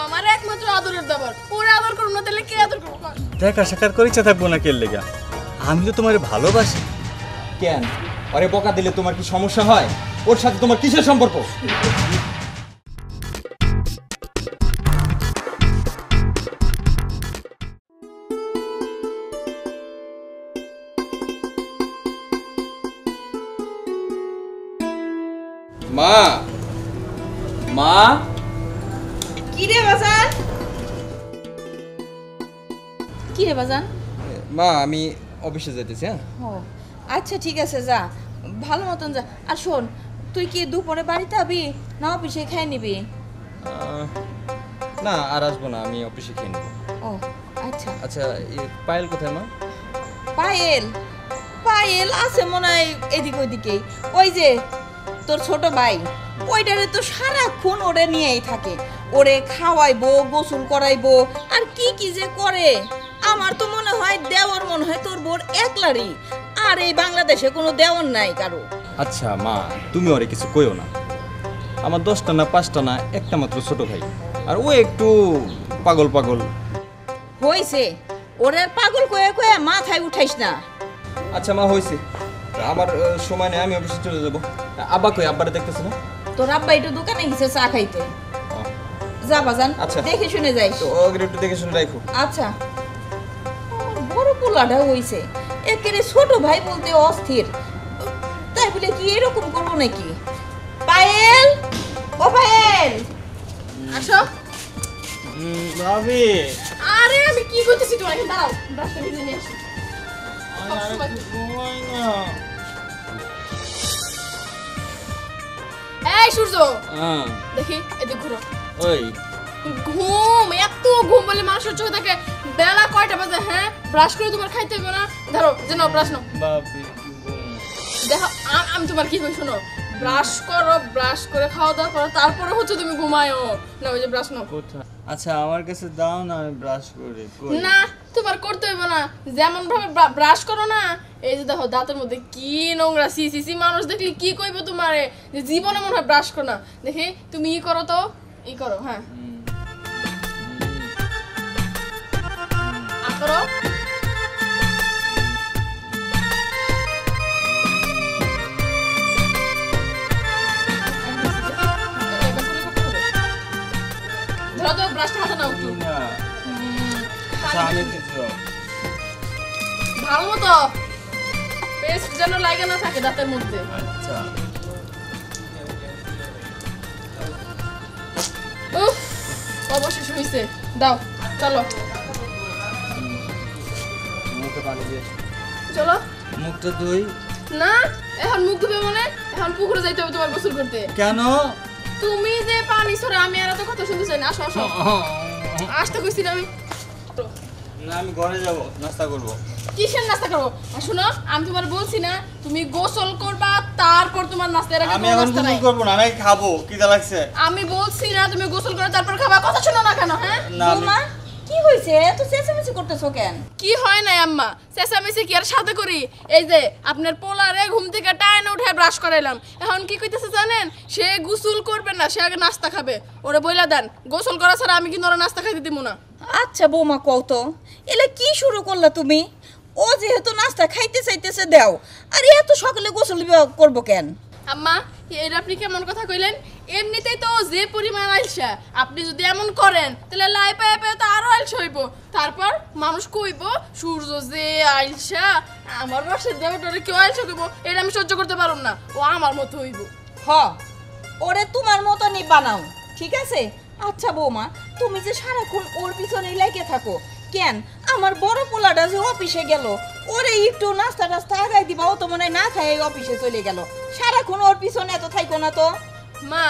আমার একমাত্র আদরের দেবর, ওরে আদর করব না তাহলে কে আদর করব? দেখা সাক্ষাৎ করে ইচ্ছা থাকবো না কের লেগা? আমি তো তোমারে ভালোবাসি। কেন আরে বকা দিলে তোমার কি সমস্যা হয়? ওর সাথে তোমার কিসের সম্পর্ক? মা মা কি রে বাজান? কি রে বাজান? মা আমি অফিসে যেতেছি। হ্যাঁ ও আচ্ছা ঠিক আছে, যা ভালো মতন যা। আর শোন, তুই কি দুপুরে বাড়িতে আবি না অফিসে খেয়ে নিবি? না আর আসবো না, আমি অফিসে খেয়ে নেবো। ও আচ্ছা। আচ্ছা পায়েল কোথায় মা? পায়েল পায়েল আছে মনে হয় এদিক ওইদিকেই। ওই যে তোর ছোট ভাই, ওইটারে তো সারাক্ষণ ওরে নিয়েই থাকে। ওরে খাওয়াইবো, গোসল করাইবো, আর কি কি যে করে। আমার তো মনে হয় দেওয়ার মনে হয় তোর বোর একলারই, আর এই বাংলাদেশে কোনো দেওয়ার নাই কারো। আচ্ছা মা তুমি ওরে কিছু কইও না। আমার 10টা না 5টা না একটা মাত্র ছোট ভাই, আর ও একটু পাগল পাগল হইছে। ওরে আর পাগল কয়ে কয়ে মাথায় উঠাইস না। আচ্ছা মা হয়েছে, আমার সময় নেই, আমি অফিসে চলে যাবো। আব্বা কই? আব্বারে দেখতেছে না? তোর আব্বা একটু দোকানে গেছে চা খাইতে। যা বাজান, আচ্ছা দেখে শুনে যাইস। তো ওকে একটু দেখে শুনে রাখো। আচ্ছা। বড় পোলাটা হইছে, একেবারে ছোট ভাই বলতে অস্থির। তাই বলে কি এরকম করবো নাকি? পায়েল, ও পায়েল আসো। ভাবি আরে আমি কি করতেছি? তোমার এখানে দাঁড়াও, ব্রাশটা ভিজে নিয়ে আসি। এই সূর্য, দেখি এদিকে ঘুরো। ওই ঘুম, এত ঘুম বলে মানুষের চোখে থাকে। বেলা কয়টা বাজে? হ্যাঁ, ব্রাশ করে তোমার খাইতে হবে না? ধরো যে নাও ব্রাশ নাও। ভাবি দেখো আমি তোমার কি কই শোনো, ব্রাশ করো, ব্রাশ করে খাওয়া দাওয়া করো, তারপরে হচ্ছে তুমি ঘুমায়ও না। ওই যে ব্রাশ নাও। কোথায়? আচ্ছা আমার কাছে দাও না, আমি ব্রাশ করি। না তোমার করতে হবে না, যেমন ভাবে ব্রাশ করো না। এই যে দেখো দাঁতের মধ্যে কি নোংরা, সি সি সি, মানুষ দেখলে কি কইবো তোমারে, যে জীবনে মনে হয় ব্রাশ করো না। দেখি তুমি ই করো তো, ই করো। হ্যাঁ করো। ধরো তো ব্রাশটা হাতে নাও একটু ভালো মতো, পেস্ট যেন লাগে না থাকে দাঁতের মধ্যে। আচ্ছা উফ, অবশেষ হইছে। দাও চলো মুখে পানি দিয়ে চলো। মুখটা ধুই না এখন মুখ ধুবে মানে? এখন পুকুরে যাইতে হবে তোমার গোসল করতে। কেন? তুমি যে পানি ছড়া, আমি আর এত কথা শুনতে চাই না। আসো আসো, আসতে কইছি না আমি। না আমি ঘরে যাব, নাস্তা করব। কিসের নাস্তা করবো? শোনো আমি তোমার বলছি না, তুমি গোসল করবা তারপর তোমার নাস্তা। এর আগে আমি এখন গোসল করব না, আমি খাবো। খিদা লাগছে। আমি বলছি না তুমি গোসল করে তারপর খাবা, কথা শোনো না কেন? হ্যাঁ না বৌমা, কি হইছে? এত চেঁচামেচি করতেছো কেন? কি হয় না আম্মা, চেঁচামেচি কি আর সাথে করি? এই যে আপনার পোলারে ঘুম থেকে টাইনে উঠে ব্রাশ করাইলাম, এখন কি কইতেছে জানেন? সে গোসল করবে না, সে আগে নাস্তা খাবে। ওরে বইলা দেন, গোসল করা ছাড়া আমি কিন্তু ওরা নাস্তা খাইতে দিব না। আচ্ছা বৌমা কও তো, এলে কি শুরু করলা তুমি? ও যেহেতু নাস্তা খাইতে চাইতেছে দেও, আর এত সকালে গোসল করবো কেন? আম্মা এর আপনি কেমন কথা কইলেন? এমনিতেই তো যে পরিমাণ আলসা, আপনি যদি এমন করেন তাহলে লাই পায়ে পায়ে তো আরো আলসা হইব। তারপর মানুষ কইব সূর্য যে আলসা, আমার রসের দেবটারে কেউ আলসা কইব, এটা আমি সহ্য করতে পারুম না। ও আমার মতো হইব। হ, ওরে তোমার মতনই বানাও, ঠিক আছে? আচ্ছা বৌমা, তুমি যে সারাক্ষণ ওর পিছনেই লেগে থাকো কেন? আমার বড় পোলাটা যে অফিসে গেল, ওরে একটু নাস্তা টাস্তা আগাই দিবা, ও তো মনে হয় না খাই অফিসে চলে গেল। সারাক্ষণ ওর পিছনে এত থাইকো না তো। মা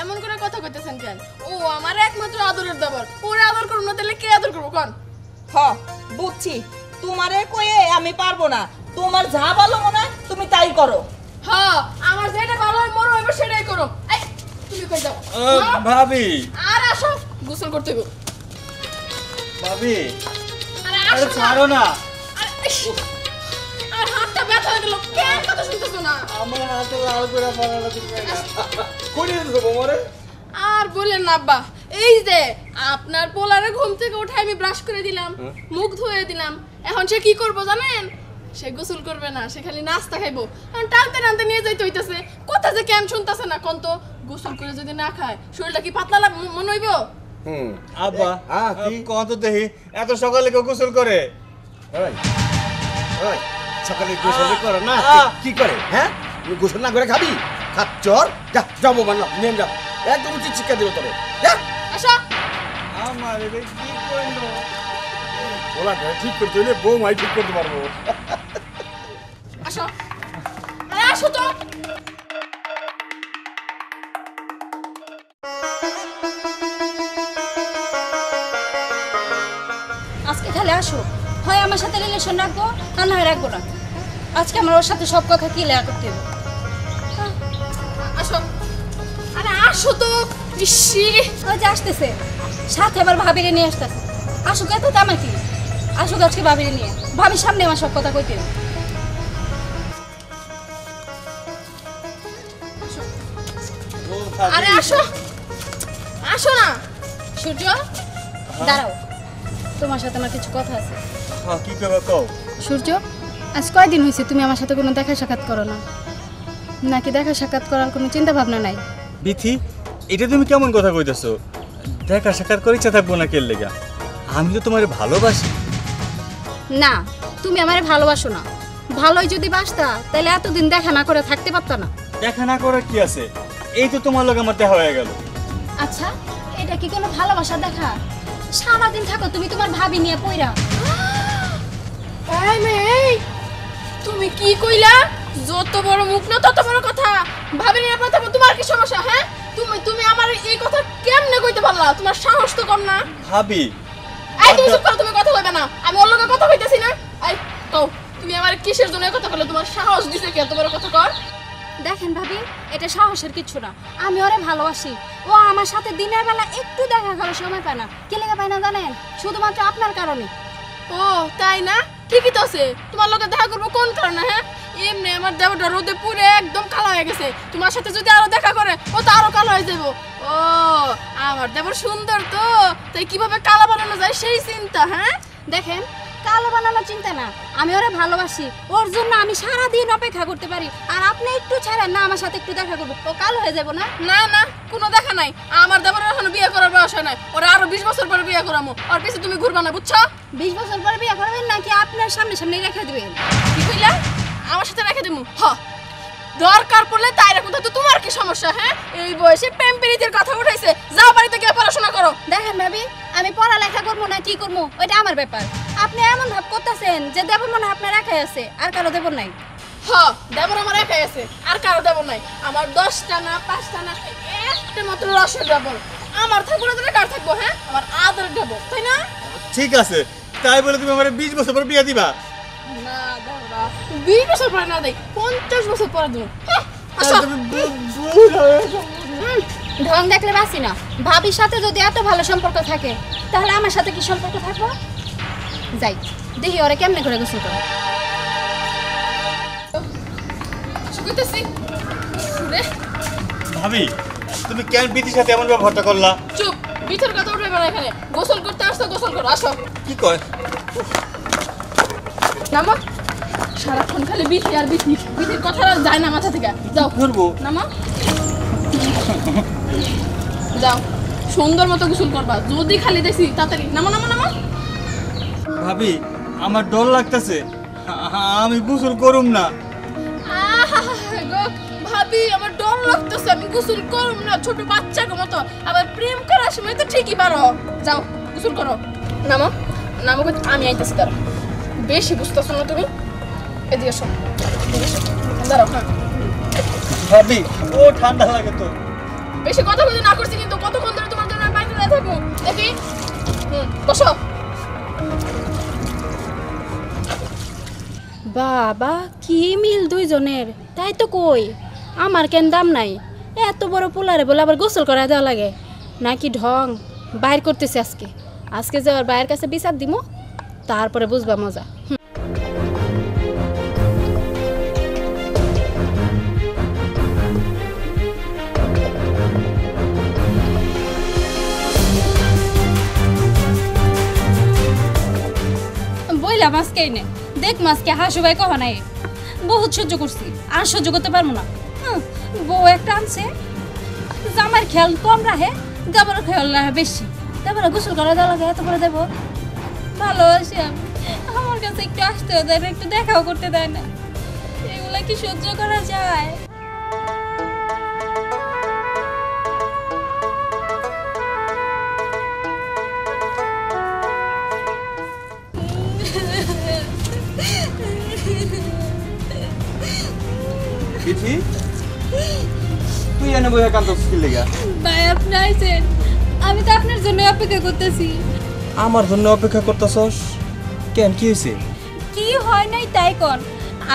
এমন করে কথা কইতেছেন কেন? ও আমার একমাত্র আদরের দেবর, ওরে আদর করব না তাহলে কে আদর করব কোন? হ বুঝছি, তোমারে কয়ে আমি পারবো না। তোমার যা ভালো মনে হয় তুমি তাই করো। হ্যাঁ আমার যেটা ভালো হয় মনে হইব সেটাই করো। এই তুমি কই যাও? ভাবি আর আসো গোসল করতে গো। ভাবি আরে আরে আসো ছাড়ো না। আর হাতটা ব্যথা হয়ে গেল, কেন কথা শুনতেছো না? আমার হাতে লাল করে পড়ালা দিবে না। কই নিয়ে যাবো মোরে? আর বলেন না আব্বা, এই যে আপনার পোলারে ঘুম থেকে উঠে আমি ব্রাশ করে দিলাম, মুখ ধুয়ে দিলাম। এখন সে কি করবো জানেন? সে গোসল করবে না, সে খালি নাস্তা খাইবো। এখন টানতে টানতে নিয়ে যাইতে হইতাছে। কথা যে কেন শুনতাছে না কোন তো? গোসল করে যদি না খায় শরীরটা কি পাতলা মনে হইব? আব্বা কি? কত দেখি এত সকালে কেউ গোসল করে? ওই ওই সকালে গোসল করে না কি করে? হ্যাঁ তুই গোসল না করে খাবি? খাচ্চর যা যাবো মানলো নিয়ে যাও, একদম উচিত শিক্ষা দেবো তোরে। যা আসো। আমার এটা কি করলো? ওলা ঠিক করতে হলে বৌমাই ঠিক করতে পারবো। আসো, আরে আসো তো। আজকে খালি আসো, হয় আমার সাথে রিলেশন রাখবো আর না হয় রাখবো না। আজকে আমার ওর সাথে সব কথা ক্লিয়ার করতে হবে। আসো, আরে আসো তো। ইসি, ওই যে আসতেছে, সাথে আবার ভাবিরে নিয়ে আসতেছে। আসুক এত আমার কি, আসুক আজকে ভাবিরে নিয়ে, ভাবির সামনে আমার সব কথা কইতে হবে। আরে আসো, আসো না। সূর্য, দাঁড়াও, তোমার সাথে আমার কিছু কথা আছে। হ্যাঁ, কি করবো কও? সূর্য, আজ কয়দিন হয়েছে তুমি আমার সাথে কোনো দেখা সাক্ষাৎ করো না? নাকি দেখা সাক্ষাৎ করার কোনো চিন্তা ভাবনা নাই? বিথি, এটা তুমি কেমন কথা কইতেছো? দেখা সাক্ষাৎ করে ইচ্ছা থাকবো না কের লেগা? আমি তো তোমার ভালোবাসি। না, তুমি আমারে ভালোবাসো না। ভালোই যদি বাসতা তাহলে এতদিন দেখা না করে থাকতে পারতা না। দেখা না করার কি আছে? এই তো তোমার লোক আমার দেখা হয়ে গেল। আচ্ছা, এটা কি কোনো ভালোবাসা দেখা? সারাদিন থাকো তুমি তোমার ভাবি নিয়ে পইরা। এই মেয়ে, তুমি কি কইলা? যত বড় মুখ না তত বড় কথা। ভাবি নিয়ে কথা তোমার কি সমস্যা? হ্যাঁ, তুমি আমার এই কথা কেমনে কইতে পারলা? তোমার সাহস তো কম না। ভাবি, এই তুমি চুপ করো, তুমি কথা কইবে না। আমি ওর লগে কথা কইতেছি না। এই কও, তুমি আমার কিসের জন্য এই কথা বললে? তোমার সাহস দিছে কে এত বড় কথা কর? দেখেন ভাবি, এটা সাহসের কিছু না। আমি ওরে ভালোবাসি। ও আমার সাথে দিনের বেলা একটু দেখা করার সময় পায় না। কে লেগে পায় না জানেন? শুধুমাত্র আপনার কারণে। ও তাই না? ঠিকই তো আছে। তোমার লগে দেখা করবো কোন কারণে? হ্যাঁ, এমনি আমার দেবটা রোদে পুড়ে একদম কালো হয়ে গেছে। তোমার সাথে যদি আরো দেখা করে ও তো আরো কালো হয়ে যাবো। ও, আমার দেবর সুন্দর তো, তাই কিভাবে কালো বানানো যায় সেই চিন্তা। হ্যাঁ দেখেন, কালো বানানোর চিন্তা না, আমি ওরে ভালোবাসি। ওর জন্য আমি সারাদিন অপেক্ষা করতে পারি। আর আপনি একটু ছাড়েন না, আমার সাথে একটু দেখা করবো, ও কালো হয়ে যাবো না? না না, কোনো দেখা নাই। আমার দেবর এখনো বিয়ে করার বয়স হয় নাই। ওরা আরো 20 বছর পরে বিয়ে করামো। ওর পিছে তুমি ঘুরবা না, বুঝছো? 20 বছর পরে বিয়ে করবেন নাকি আপনার সামনে সামনে রেখে দিবেন? কি কইলা? আমার সাথে রেখে দিমু? হ, দরকার পড়লে তাই রাখুন। তো তোমার কি সমস্যা? হ্যাঁ, এই বয়সে প্রেম প্রীতির কথা উঠাইছে। যাও বাড়িতে গিয়ে পড়াশোনা করো। দেখেন ভাবি, আমি পড়ালেখা করবো না কি করবো ওইটা আমার ব্যাপার। আপনি এমন ভাব করতেছেন যে দেব মনে হয় আপনার একাই আছে, আর কারো দেব নাই। হ, দেবর আমার একাই আছে, আর কারো দেবর নাই। আমার 10টা না 5টা না একটা মাত্র রসের দেবর। আমার থাকবো না তো কার থাকবো? হ্যাঁ, আমার আদরের দেবর, তাই না? ঠিক আছে, তাই বলে তুমি আমার 20 বছর পর বিয়ে দিবা? না দাদা, 20 বছর পরে না দেই, 50 বছর পরে দেবো। আসো। ঢং দেখলে বাসি না। ভাবির সাথে যদি এত ভালো সম্পর্ক থাকে তাহলে আমার সাথে কি সম্পর্ক থাকবো? যাই দেখি ওরা কেমনে করে গোসল করে। শুকইতেছি। শুনে ভাবি, তুমি কেন বিথির সাথে এমন ব্যবহারটা করলা? চুপ, বিথের কথা উঠবে না এখানে। গোসল করতে আসছো, গোসল করো। আসো। কি কয়? নামা, সারাক্ষণ খালি বিথি আর বিথি। বিথির কথা আর যায় না মাথা থেকে। যাও করবো? নামা, যাও সুন্দর মতো গোসল করবা। যদি খালি দেখছি তাড়াতাড়ি নামা নামা নামা। ভাবি, আমার ডর লাগতেছে, আমি গোসল করুম না। আহা গো, ভাবি আমার ডর লাগতেছে, আমি গোসল করুম না। ছোট বাচ্চার মতো আবার প্রেম করার সময় তো ঠিকই পারো। যাও গোসল করো। নামো নামো, আমি আইতেছি। দাঁড়াও, বেশি বুঝতেছো না তুমি। এদিকে এসো, এদিকে এসো। দাঁড়াও। হ্যাঁ, ভাবি, ও ঠান্ডা লাগে তো। বেশি কথা বলতে না করছি কিন্তু। কতক্ষণ ধরে তোমার জন্য বাইরে দাঁড়িয়ে থাকবো? দেখি। বসো। বাবা, কি মিল দুইজনের, তাই তো কই। আমার কেন দাম নাই? এত বড় পোলারে বলে আবার গোসল করা দেওয়া লাগে নাকি? ঢং বাইর করতেছে আজকে। আজকে যাওয়ার বাইরের কাছে বিচার দিমো, তারপরে বুঝবা মজা। আইলাম আজকে এনে দেখ মাসকে হাসু ভাই কহ নাই বহুত সহ্য করছি আর সহ্য করতে পারবো না বউ একটা আনছে জামার খেয়াল কম রাখে গাবার খেয়াল রাখে বেশি তারপরে গোসল করা দেওয়া লাগে এত করে দেবো ভালোবাসি আমি আমার কাছে একটু আসতেও দেয় না একটু দেখাও করতে দেয় না এগুলা কি সহ্য করা যায় বিথি তুই এনে বইয়া কান্দছিস কি লেগা? ভাই আপনি আইছেন আমি তো আপনার জন্য অপেক্ষা করতেছি আমার জন্য অপেক্ষা করতেছস কেন, কি হয়েছে? কি হয় নাই তাই কোন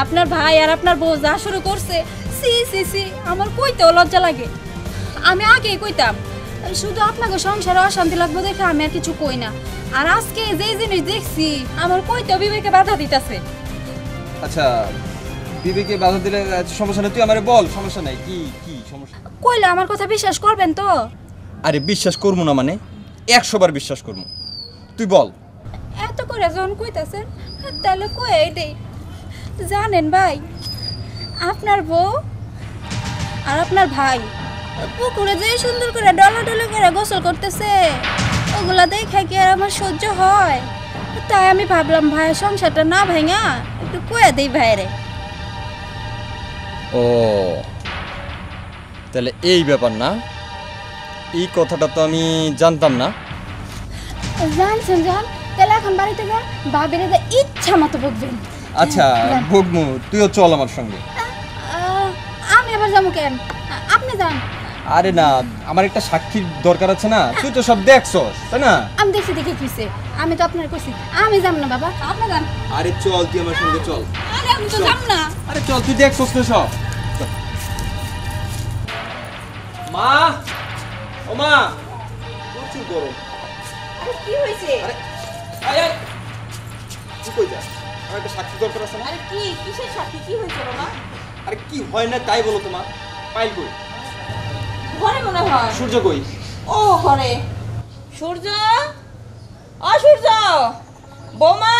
আপনার ভাই আর আপনার বউ যা শুরু করছে সি সি সি আমার কইতেও লজ্জা লাগে আমি আগেই কইতাম শুধু আপনাকে সংসারে অশান্তি লাগবে দেখে আমি আর কিছু কই না আর আজকে যে জিনিস দেখছি আমার কইতেও বিবেকে বাধা দিতেছে আচ্ছা বিবেকে বাধা দিলে সমস্যা নেই, তুই আমারে বল, সমস্যা নাই। কি কি সমস্যা? কইলে আমার কথা বিশ্বাস করবেন তো? আরে বিশ্বাস করবো না মানে 100 বার বিশ্বাস করবো, তুই বল। এত করে যখন কইতাছেন তাহলে কই দেই জানেন ভাই আপনার বউ আর আপনার ভাই পুকুরে যে সুন্দর করে ডলাডলি করে গোসল করতেছে ওগুলা দেখে কি আর আমার সহ্য হয়? তাই আমি ভাবলাম ভাইয়ের সংসারটা না ভাঙা একটু কয়ে দেই ভাইরে। ও তাহলে এই ব্যাপার না, এই কথাটা তো আমি জানতাম না। জানছেন জান তাহলে এখন বাড়িতে গিয়ে ভাবিরে যে ইচ্ছা মতো বকবেন। আচ্ছা ভোগমু, তুইও চল আমার সঙ্গে। আমি আবার যাবো কেন? আপনি যান। আরে না, আমার একটা সাক্ষীর দরকার আছে না, তুই তো সব দেখছস তাই না? আমি দেখছি দেখে কিসে, আমি তো আপনার কইছি আমি যাব না বাবা, আপনি যান। আরে চল তুই আমার সঙ্গে চল। আরে আমি তো যাব না। আরে চল, তুই দেখছস না সব। মা, ও মা, প্রচুর গরম। আরে কি হয়েছে? আরে আয় আয়, তুই কই যাস? আমার একটা সাক্ষী দরকার আছে না? আরে কি কিসের সাথে কি হয়েছে বাবা? আরে কি হয় না তাই বলো তোমার। পাইল কই? ঘরে মনে হয়। সূর্য কই? ও ঘরে। সূর্য, ও সূর্য, বৌমা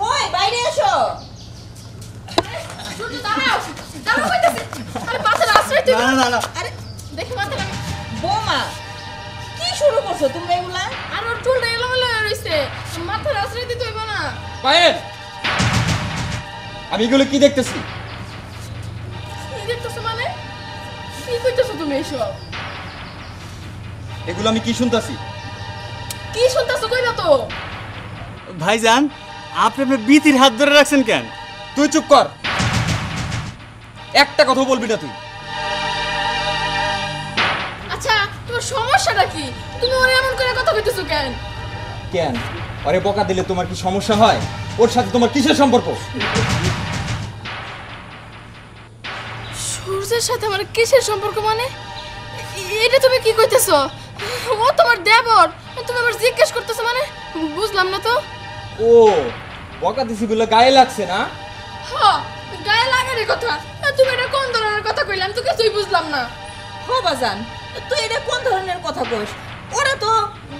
কই বাইরে এসো। শুধু দাঁড়াও দাঁড়াও কইতাছি আরে মাথার আশ্রয় তুই না না না আরে দেখি মাথার আমি বৌমা কি শুরু করছো তুমি এগুলা? আর ওর চুলটা এলোমেলো হয়ে রইছে মাথার আশ্রয় দিতে হইব না। পায়েল, আমি এগুলো কি দেখতেছি? কি দেখতেছো মানে? কি কইতেছো তুমি এসব? এগুলো আমি কি শুনতাছি? কি শুনতেছো কইবা তো? ভাইজান আপনি আপনার বিতির হাত ধরে রাখছেন কেন? তুই চুপ কর, একটা কথা বলবি না তুই। আচ্ছা তোমার সমস্যাটা কি? তুমি ওরে এমন করে কথা কইতেছো কেন? কেন আরে বকা দিলে তোমার কি সমস্যা হয়? ওর সাথে তোমার কিসের সম্পর্ক? সূর্যের সাথে আমার কিসের সম্পর্ক মানে? এটা তুমি কি কইতেছো? ও তোমার দেবর, তুমি আবার জিজ্ঞেস করতেছো মানে? বুঝলাম না তো। ও বকা দিছি বলে গায়ে লাগছে না? হ্যাঁ গায়ে লাগারই কথা। তুমি এটা কোন ধরনের কথা কইলাম তো কিছুই বুঝলাম না। হো বাজান তুই এটা কোন ধরনের কথা কইস? ওরা তো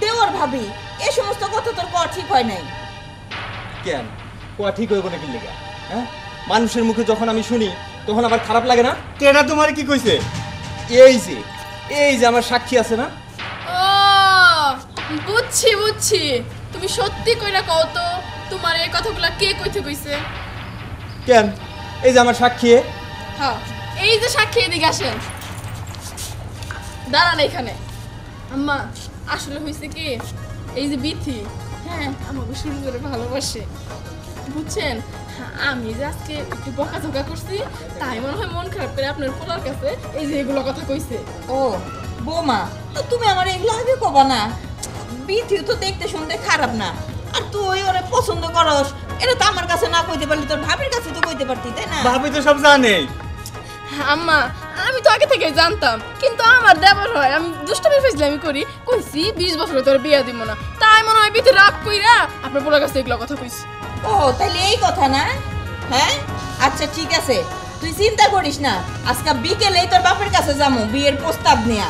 দেওয়ার ভাবি, এই সমস্ত কথা তোর করা ঠিক হয় নাই। কেন কোয়া ঠিক হইব নাকি লেগা? হ্যাঁ, মানুষের মুখে যখন আমি শুনি তখন আবার খারাপ লাগে না? কেনা তোমার কি কইছে? এই যে আমার সাক্ষী আছে না? ও বুঝছি বুঝছি, তুমি সত্যি কইরা কও তো তোমার এই কথাগুলা কে কইতে কইছে? কেন এই যে আমার সাক্ষী। হ্যাঁ এই যে সাক্ষী, এদিকে আসেন, দাঁড়ান এখানে। আম্মা আসলে হয়েছে কি, এই যে বিথি, হ্যাঁ আমাকে শুরু করে ভালোবাসে বুঝছেন। আমি যে আজকে একটু বকাঝকা করছি তাই মনে হয় মন খারাপ করে আপনার পোলার কাছে এই যে এগুলো কথা কইছে। ও বৌমা তো তুমি আমার এগুলো আগে কবা না? বিথি তো দেখতে শুনতে খারাপ না, আর তুই ওরে পছন্দ করস, এটা তো আমার কাছে না কইতে পারলি তোর ভাবির কাছে তো কইতে পারতি তাই না? ভাবি তো সব জানে। আম্মা আমি তো আগে থেকে জানতাম, কিন্তু আমার দেবর হয় আমি দুষ্টামি ফেজলামি করি কইছি 20 বছরে তোর বিয়া দিব না, তাই মনে হয় বিথি রাগ কইরা আপনার পোলার কাছে এগুলো কথা কইছি। ও তাহলে এই কথা না? হ্যাঁ আচ্ছা ঠিক আছে, তুই চিন্তা করিস না, আজকে বিকেলেই তোর বাপের কাছে যাবো বিয়ের প্রস্তাব নিয়া।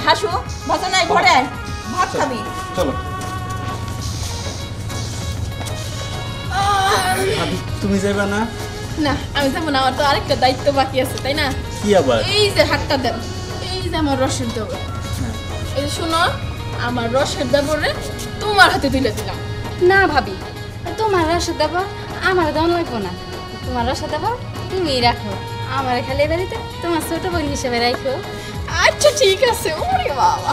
হাসু ভাষা নাই ঘরে আয়, ভাত খাবি। চলো। তুমি যাইবা না? না আমি যাবো না, আমার তো আরেকটা দায়িত্ব বাকি আছে তাই না? কি আবার? এই যে হাতটা দেন, এই যে আমার রসের দেবর, এই যে শোনো আমার রসের দেবরে তোমার হাতে তুলে দিলাম। না ভাবি, তোমার রসদ দেব আমার দেওয়া লাগবো না। তোমার রসদ দেব তুমি রাখো, আমার খালি বাড়িতে তোমার ছোট বোন হিসেবে রাখো। আচ্ছা ঠিক আছে। ওরে বাবা